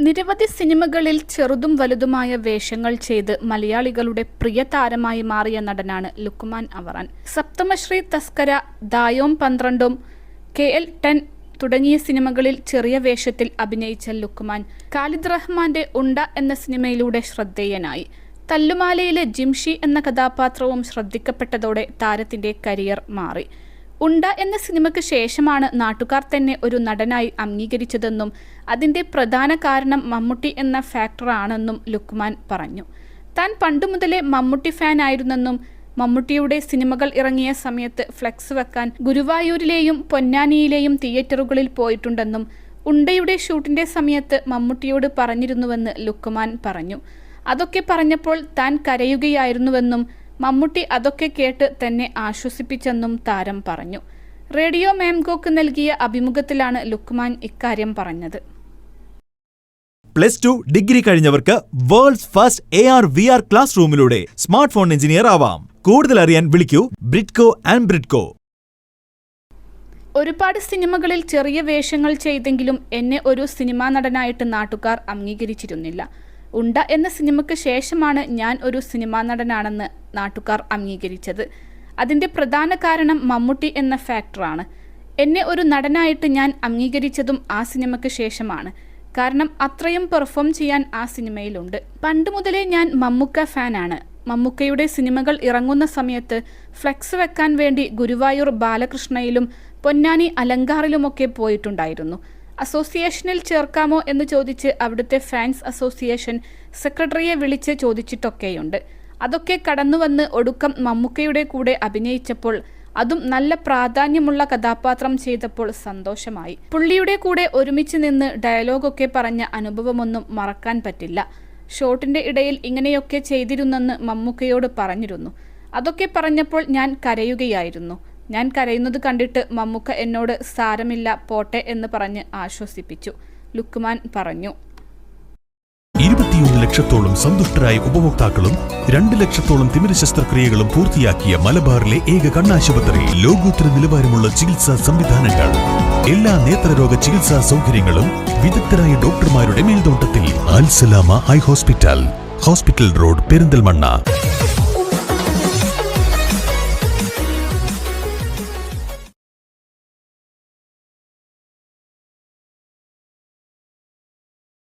നിരവധി സിനിമകളിൽ ചെറുതും വലുതുമായ വേഷങ്ങൾ ചെയ്ത് മലയാളികളുടെ പ്രിയ താരമായി മാറിയ നടനാണ് ലുക്മാൻ അവറാൻ. സപ്തമശ്രീ തസ്കര, ദായോം 12 KL10 തുടങ്ങിയ സിനിമകളിൽ ചെറിയ വേഷത്തിൽ അഭിനയിച്ച ലുക്മാൻ ഖാലിദ് റഹ്മാന്റെ ഉണ്ട എന്ന സിനിമയിലൂടെ ശ്രദ്ധേയനായി. തല്ലുമാലയിലെ ജിംഷി എന്ന കഥാപാത്രവും ശ്രദ്ധിക്കപ്പെട്ടതോടെ താരത്തിന്റെ കരിയർ മാറി. ഉണ്ട എന്ന സിനിമയ്ക്ക് ശേഷമാണ് നാട്ടുകാർ തന്നെ ഒരു നടനായി അംഗീകരിച്ചതെന്നും അതിന്റെ പ്രധാന കാരണം മമ്മൂട്ടി എന്ന ഫാക്ടറാണെന്നും ലുക്മാൻ പറഞ്ഞു. താൻ പണ്ടുമുതലേ മമ്മൂട്ടി ഫാൻ ആയിരുന്നെന്നും മമ്മൂട്ടിയുടെ സിനിമകൾ ഇറങ്ങിയ സമയത്ത് ഫ്ലെക്സ് വെക്കാൻ ഗുരുവായൂരിലെയും പൊന്നാനിയിലെയും തിയേറ്ററുകളിൽ പോയിട്ടുണ്ടെന്നും ഉണ്ടയുടെ ഷൂട്ടിന്റെ സമയത്ത് മമ്മൂട്ടിയോട് പറഞ്ഞിരുന്നുവെന്ന് ലുക്മാൻ പറഞ്ഞു. അതൊക്കെ പറഞ്ഞപ്പോൾ താൻ കരയുകയായിരുന്നുവെന്നും മമ്മൂട്ടി അതൊക്കെ കേട്ട് തന്നെ ആശ്വസിപ്പിച്ചെന്നും താരം പറഞ്ഞു. റേഡിയോ മാംഗോക്ക് നൽകിയ അഭിമുഖത്തിലാണ് ലുക്മാൻ ഇക്കാര്യം പറഞ്ഞത്. +2 ഡിഗ്രി കഴിഞ്ഞവർക്ക് വേൾഡ്സ് ഫസ്റ്റ് AR/VR ക്ലാസ് റൂമിലൂടെ സ്മാർട്ട് ഫോൺ എഞ്ചിനീയർ ആവാം. കൂടുതൽ അറിയാൻ വിളിക്കൂ ബ്രിഡ്കോ ആൻഡ് ബ്രിഡ്കോ. ഒരുപാട് സിനിമകളിൽ ചെറിയ വേഷങ്ങൾ ചെയ്തെങ്കിലും എന്നെ ഒരു സിനിമാ നടനായിട്ട് നാട്ടുകാർ അംഗീകരിച്ചിരുന്നില്ല. ഉണ്ട എന്ന സിനിമയ്ക്ക് ശേഷമാണ് ഞാൻ ഒരു സിനിമാ നടനാണെന്ന് നാട്ടുകാർ അംഗീകരിച്ചത്. അതിൻ്റെ പ്രധാന കാരണം മമ്മൂട്ടി എന്ന ഫാക്ടറാണ്. എന്നെ ഒരു നടനായിട്ട് ഞാൻ അംഗീകരിച്ചതും ആ സിനിമയ്ക്ക് ശേഷമാണ്. കാരണം അത്രയും പെർഫോം ചെയ്യാൻ ആ സിനിമയിലുണ്ട്. പണ്ട് മുതലേ ഞാൻ മമ്മൂക്ക ഫാനാണ്. മമ്മൂക്കയുടെ സിനിമകൾ ഇറങ്ങുന്ന സമയത്ത് ഫ്ലെക്സ് വെക്കാൻ വേണ്ടി ഗുരുവായൂർ ബാലകൃഷ്ണയിലും പൊന്നാനി അലങ്കാറിലുമൊക്കെ പോയിട്ടുണ്ടായിരുന്നു. അസോസിയേഷനിൽ ചേർക്കാമോ എന്ന് ചോദിച്ച് അവിടുത്തെ ഫാൻസ് അസോസിയേഷൻ സെക്രട്ടറിയെ വിളിച്ച് ചോദിച്ചിട്ടൊക്കെയുണ്ട്. അതൊക്കെ കടന്നുവന്ന് ഒടുക്കം മമ്മൂക്കയുടെ കൂടെ അഭിനയിച്ചപ്പോൾ, അതും നല്ല പ്രാധാന്യമുള്ള കഥാപാത്രം ചെയ്തപ്പോൾ സന്തോഷമായി. പുള്ളിയുടെ കൂടെ ഒരുമിച്ച് നിന്ന് ഡയലോഗൊക്കെ പറഞ്ഞ അനുഭവമൊന്നും മറക്കാൻ പറ്റില്ല. ഷോട്ടിന്റെ ഇടയിൽ ഇങ്ങനെയൊക്കെ ചെയ്തിരുന്നെന്ന് മമ്മൂക്കയോട് പറഞ്ഞിരുന്നു. അതൊക്കെ പറഞ്ഞപ്പോൾ ഞാൻ കരയുകയായിരുന്നു. ഞാൻ കരയുന്നത് കണ്ടിട്ട് മമ്മൂക്ക എന്നോട് സാരമില്ല പോട്ടെ എന്ന് പറഞ്ഞ് ആശ്വസിപ്പിച്ചു, ലുക്മാൻ പറഞ്ഞു. 21 ലക്ഷത്തോളം സന്തുഷ്ടരായ ഉപഭോക്താക്കളും 2 ലക്ഷത്തോളം തിമിര ശസ്ത്രക്രിയകളും പൂർത്തിയാക്കിയ മലബാറിലെ ഏക കണ്ണാശുപത്രി. ലോകോത്തര നിലവാരമുള്ള ചികിത്സാ സംവിധാനങ്ങൾ, എല്ലാ നേത്രരോഗ ചികിത്സാ സൗകര്യങ്ങളും വിദഗ്ധരായ ഡോക്ടർമാരുടെ മേൽനോട്ടത്തിൽ. Al Salama high hospital, hospital road, Perinthalmanna.